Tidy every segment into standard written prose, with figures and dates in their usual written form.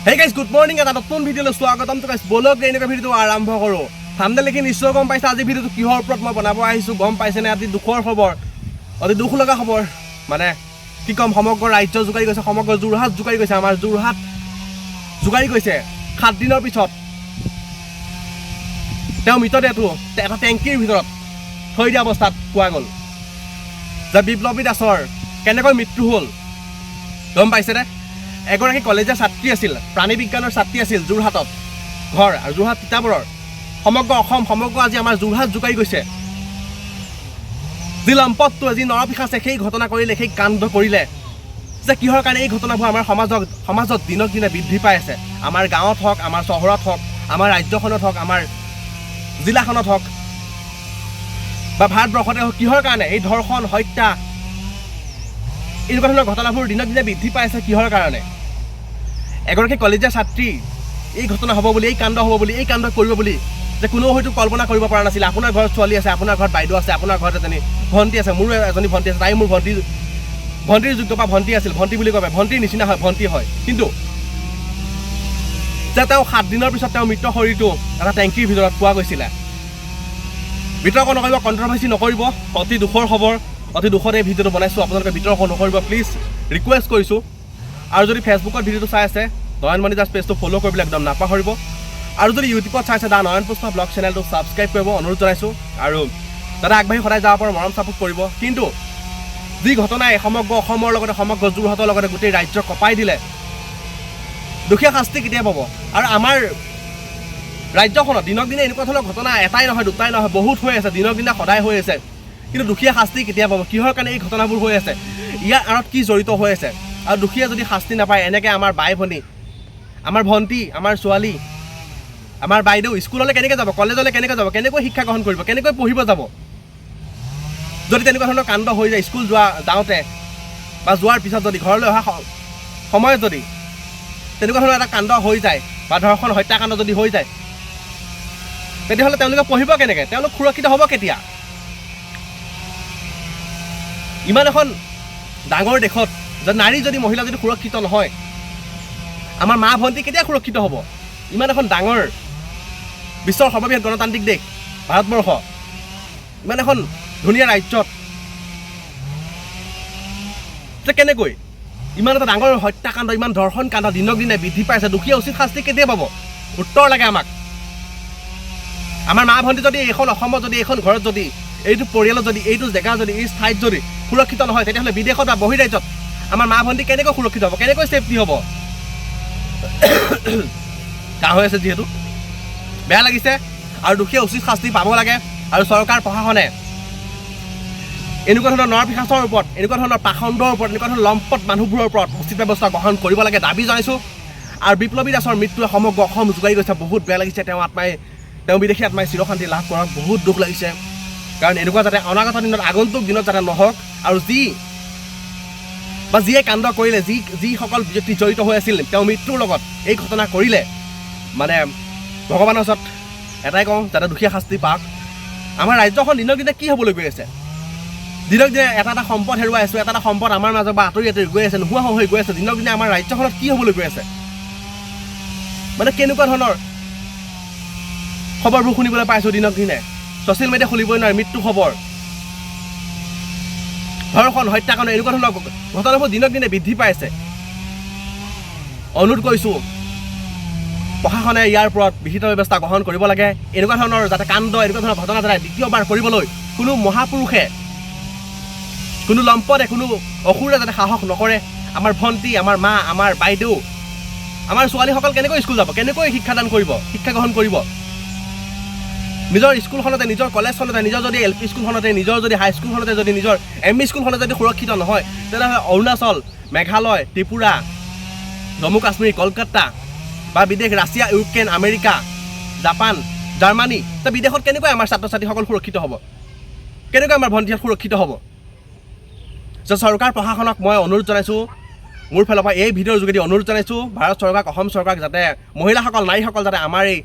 Hey guys, good morning. এটা নতুন ভিডিঅ'লৈ স্বাগতম তো গাইস। বলক এনেকা ভিডিঅ'টো আৰম্ভ কৰো। থাম্বনেল দেখি নিশ্চয় গম পাইছা আজি ভিডিঅ'টো কিহৰ ওপৰত মই বনাব আহিছো। গম পাইছেনে আজি দুখৰ খবৰ। অতি দুখ লগা খবৰ। মানে কি কম সমগ্ৰ ৰাজ্য জুকাৰি গৈছে, সমগ্ৰ যোৰহাট জুকাৰি গৈছে, আমাৰ যোৰহাট জুকাৰি গৈছে 7 দিনৰ পিছত। তেওঁ মৃতদেহটো এটা টেংকিৰ ভিতৰত থৈ দিয়া অৱস্থাত পোৱা গ'ল। যে বিপ্লৱী দাসৰ কেনেকৈ মৃত্যু হ'ল গম পাইছেনে? এগৰাকী কলেজীয়া ছাত্ৰী আছিল, প্ৰাণী বিজ্ঞানৰ ছাত্ৰী আছিল যোৰহাটত ঘৰ, আৰু যোৰহাট তিতাবৰৰ সমগ্ৰ অসম সমগ্ৰ আজি আমাৰ যোৰহাট জুকাৰি গৈছে। যি লম্পটটো যি নৰপিশাচে সেই ঘটনা কৰিলে, সেই কাণ্ড কৰিলে, যে কিহৰ কাৰণে এই ঘটনাবোৰ আমাৰ সমাজত দিনক দিনে বৃদ্ধি পাই আছে। আমাৰ গাঁৱত হওক, আমাৰ চহৰত হওক, আমাৰ ৰাজ্যখনত হওক, আমাৰ জিলাখনত হওক বা ভাৰতবৰ্ষতে হওক, কিহৰ কাৰণে এই ধৰ্ষণ হত্যা এনেকুৱা ধৰণৰ ঘটনাবোৰ দিনক দিনে বৃদ্ধি পাই আছে কিহৰ কাৰণে? এগৰাকী কলেজীয়া ছাত্ৰী এই ঘটনা হ'ব বুলি, এই কাণ্ড হ'ব বুলি, এই কাণ্ড কৰিব বুলি যে কোনেও হয়তো কল্পনা কৰিব পৰা নাছিল। আপোনাৰ ঘৰত ছোৱালী আছে, আপোনাৰ ঘৰত বাইদেউ আছে, আপোনাৰ ঘৰত এজনী ভণ্টি আছে, মোৰো এজনী ভণ্টি আছে, তাই মোৰ ভণ্টিৰ যোগ্য বা ভণ্টি আছিল, ভণ্টি বুলি ক'ব, ভণ্টিৰ নিচিনা হয়, ভণ্টি হয়। কিন্তু যে তেওঁ 7 দিনৰ পিছত তেওঁ মৃত শৰীৰটো এটা টেংকিৰ ভিতৰত পোৱা গৈছিলে। বিতৰ্ক নকৰিব, কণ্ট্ৰভাৰ্চি নকৰিব, অতি দুখৰ খবৰ, অতি দুখত এই ভিডিঅ'টো বনাইছোঁ। আপোনালোকে বিতৰ্ক নকৰিব প্লিজ, ৰিকুৱেষ্ট কৰিছোঁ। আৰু যদি ফেচবুকত ভিডিঅ'টো চাই আছে নয়ন মণি দাস পেজটো ফ'ল' কৰিবলৈ একদম নাপাহৰিব। আৰু যদি ইউটিউবত চাইছে দা নয়ন পুষ্পা ব্লগ চেনেলটো ছাবস্ক্ৰাইব কৰিব অনুৰোধ জনাইছোঁ। আৰু দাদা আগবাঢ়ি সদায় যাব পৰা মৰম চাপোৰ্ট কৰিব। কিন্তু যি ঘটনাই সমগ্ৰ অসমৰ লগতে সমগ্ৰ যোৰহাটৰ লগতে গোটেই ৰাজ্যক কঁপাই দিলে, দুখীয়া শাস্তি কেতিয়া পাব? আৰু আমাৰ ৰাজ্যখনত দিনক দিনে এনেকুৱা ধৰণৰ ঘটনা এটাই নহয়, দুটাই নহয়, বহুত হৈ আছে, দিনক দিনে সদায় হৈ আছে। কিন্তু দুখীয়া শাস্তি কেতিয়া পাব? কিহৰ কাৰণে এই ঘটনাবোৰ হৈ আছে? ইয়াৰ আঁৰত কি জড়িত হৈ আছে? আৰু দুখীয়া যদি শাস্তি নাপায়, এনেকৈ আমাৰ বাই ভনী, আমাৰ ভণ্টি, আমাৰ ছোৱালী, আমাৰ বাইদেউ স্কুললৈ কেনেকৈ যাব, কলেজলৈ কেনেকৈ যাব, কেনেকৈ শিক্ষা গ্ৰহণ কৰিব, কেনেকৈ পঢ়িব যাব? যদি তেনেকুৱা ধৰণৰ কাণ্ড হৈ যায় স্কুল যাওঁতে বা যোৱাৰ পিছত, যদি ঘৰলৈ অহা সময়ত যদি তেনেকুৱা ধৰণৰ এটা কাণ্ড হৈ যায় বা ধৰ্ষণ হত্যাকাণ্ড যদি হৈ যায়, তেতিয়াহ'লে তেওঁলোকে পঢ়িব কেনেকৈ? তেওঁলোক সুৰক্ষিত হ'ব কেতিয়া? ইমান এখন ডাঙৰ দেশত যে নাৰী যদি মহিলা যদি সুৰক্ষিত নহয়, আমাৰ মা ভণ্টি কেতিয়া সুৰক্ষিত হ'ব? ইমান এখন ডাঙৰ বিশ্বৰ সৰ্ববৃহৎ গণতান্ত্ৰিক দেশ ভাৰতবৰ্ষ, ইমান এখন ধুনীয়া ৰাজ্যত যে কেনেকৈ ইমান এটা ডাঙৰ হত্যাকাণ্ড, ইমান ধৰ্ষণ কাণ্ড দিনক দিনে বৃদ্ধি পাইছে? দুখীয়া উচিত শাস্তি কেতিয়া পাব? উত্তৰ লাগে আমাক। আমাৰ মা ভণ্টি যদি এইখন অসমত, যদি এইখন ঘৰত, যদি এইটো পৰিয়ালত, যদি এইটো জেগা, যদি এই ঠাইত যদি সুৰক্ষিত নহয়, তেতিয়াহ'লে বিদেশত বা বহিৰাজ্যত আমাৰ মা ভণ্টি কেনেকৈ সুৰক্ষিত হ'ব, কেনেকৈ ছেফটি হ'ব? কাহ হৈ আছে যিহেতু বেয়া লাগিছে। আৰু দুখীয়া উচিত শাস্তি পাব লাগে। আৰু চৰকাৰ প্ৰশাসনে এনেকুৱা ধৰণৰ নৰপিশাচৰ ওপৰত, এনেকুৱা ধৰণৰ পাখণ্ডৰ ওপৰত, এনেকুৱা ধৰণৰ লম্পট মানুহবোৰৰ ওপৰত উচিত ব্যৱস্থা গ্ৰহণ কৰিব লাগে দাবী জনাইছোঁ। আৰু বিপ্লৱী দাসৰ মৃত্যুৱে সমগ্ৰ অসম জোকাৰি গৈছে, বহুত বেয়া লাগিছে। তেওঁ বিদেশী আত্মাই চিৰশান্তি লাভ কৰক, বহুত দুখ লাগিছে। কাৰণ এনেকুৱা যাতে অনাগত দিনত, আগন্তুক দিনত যাতে নহওক। আৰু যিয়ে কাণ্ড কৰিলে, যিসকল ব্যক্তি জড়িত হৈ আছিল তেওঁ মৃত্যুৰ লগত, এই ঘটনা কৰিলে, মানে ভগৱানৰ ওচৰত এটাই কওঁ, যাতে দুখীয়া শাস্তি পাওক। আমাৰ ৰাজ্যখন দিনক দিনে কি হ'বলৈ গৈ আছে? দিনক দিনে এটা এটা সম্পদ হেৰুৱাই আছোঁ, এটা এটা সম্পদ আমাৰ মাজৰ পৰা আঁতৰি গৈ আছে, নোহোৱা হৈ গৈ আছে। দিনক দিনে আমাৰ ৰাজ্যখনত কি হ'বলৈ গৈ আছে? মানে কেনেকুৱা ধৰণৰ খবৰবোৰ শুনিবলৈ পাইছোঁ দিনক দিনে। ছ'চিয়েল মিডিয়া খুলিবই নোৱাৰে, মৃত্যু খবৰ, ধৰ্ষণ হত্যাকাণ্ড, এনেকুৱা ধৰণৰ ঘটনাবোৰ দিনক দিনে বৃদ্ধি পাইছে। অনুৰোধ কৰিছোঁ প্ৰশাসনে ইয়াৰ ওপৰত বিহিত ব্যৱস্থা গ্ৰহণ কৰিব লাগে। এনেকুৱা ধৰণৰ যাতে কাণ্ড, এনেকুৱা ধৰণৰ ঘটনা যাতে দ্বিতীয়বাৰ কৰিবলৈ কোনো মহাপুৰুষে, কোনো লম্পটে, কোনো অসুৰে যাতে সাহস নকৰে। আমাৰ ভণ্টি, আমাৰ মা, আমাৰ বাইদেউ, আমাৰ ছোৱালীসকল কেনেকৈ স্কুল যাব, কেনেকৈ শিক্ষাদান কৰিব, শিক্ষা গ্ৰহণ কৰিব? নিজৰ স্কুলখনতে, নিজৰ কলেজখনতে, নিজৰ যদি LP স্কুলখনতে, নিজৰ যদি হাইস্কুলখনতে, যদি নিজৰ ME স্কুলখনতে যদি সুৰক্ষিত নহয়, তেতিয়াহ'লে অৰুণাচল, মেঘালয়, ত্ৰিপুৰা, জম্মু কাশ্মীৰ, কলকাতা বা বিদেশ, Russia, Ukraine, America, Japan, Germany, বিদেশত কেনেকৈ আমাৰ ছাত্ৰ ছাত্ৰীসকল সুৰক্ষিত হ'ব? কেনেকৈ আমাৰ ভণ্টিহঁত সুৰক্ষিত হ'ব? যে চৰকাৰ প্ৰশাসনক মই অনুৰোধ জনাইছোঁ, মোৰ ফালৰ পৰা এই ভিডিঅ'ৰ যোগেদি অনুৰোধ জনাইছোঁ, ভাৰত চৰকাৰক, অসম চৰকাৰক, যাতে মহিলাসকল, নাৰীসকল যাতে আমাৰ এই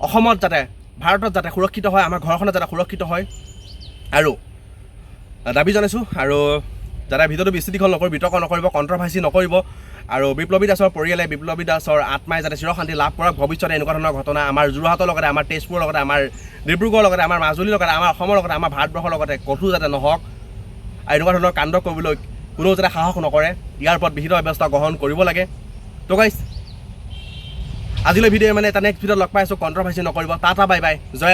অসমত, যাতে ভাৰতত যাতে সুৰক্ষিত হয়, আমাৰ ঘৰখনত যাতে সুৰক্ষিত হয়। আৰু দাবী জনাইছোঁ। আৰু যাতে ভিডিঅ'টো বেছি দীঘল নকৰিব, বিতৰ্ক নকৰিব, কণ্ট্ৰভাৰ্চি নকৰিব আৰু বিপ্লৱী দাসৰ পৰিয়ালে বিপ্লৱী দাসৰ আত্মাই যাতে চিৰশান্তি লাভ কৰক। ভৱিষ্যতে এনেকুৱা ধৰণৰ ঘটনা আমাৰ যোৰহাটৰ লগতে আমাৰ তেজপুৰৰ লগতে আমাৰ ডিব্ৰুগড়ৰ লগতে আমাৰ মাজুলীৰ লগতে আমাৰ অসমৰ লগতে আমাৰ ভাৰতবৰ্ষৰ লগতে ক'তো যাতে নহওক আৰু এনেকুৱা ধৰণৰ কাণ্ড কৰিবলৈ কোনেও যাতে সাহস নকৰে, ইয়াৰ ওপৰত বিহিত ব্যৱস্থা গ্ৰহণ কৰিব লাগে। তো গাইছ আজিলৈ ভিডিঅ' মানে এটা নেক্সট ভিডিঅ'ত লগ পাই আছোঁ। কণ্ট্ৰভাৰ্চি নকৰিব। টাটা বাই বাই, জয়